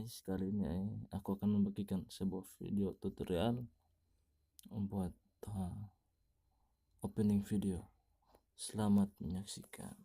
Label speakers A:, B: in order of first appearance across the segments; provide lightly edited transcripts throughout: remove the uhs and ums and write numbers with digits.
A: guys, kali ini aku akan membagikan sebuah video tutorial membuat opening video. Selamat menyaksikan.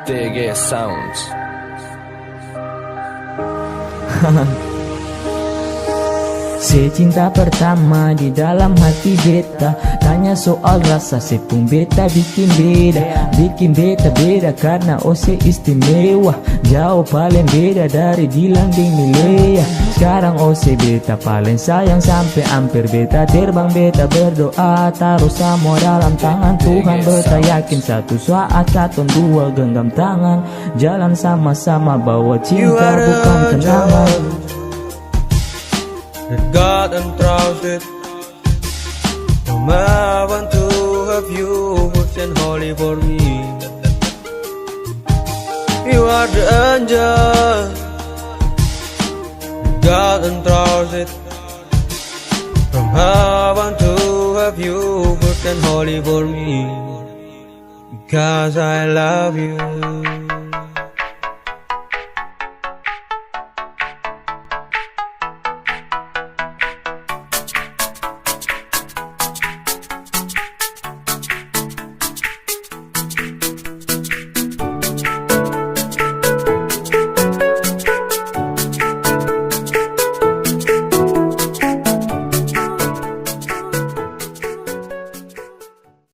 B: TG Sounds.
C: Secinta pertama di dalam hati beta, tanya soal rasa sepung beta bikin beta beda karena ose istimewa, jauh paling beda dari Dilan ding Milea. Sekarang ose beta paling sayang sampai hampir beta terbang, beta berdoa taruh semua dalam tangan Tuhan. Beta yakin satu saat katong dua genggam tangan, jalan sama-sama bawa cinta bukan kenangan.
D: That God entrusted. Mama, I want to have you, and holy for me. You are the angel that God entrusted. From her, I want to have you, and holy for me, because I love you.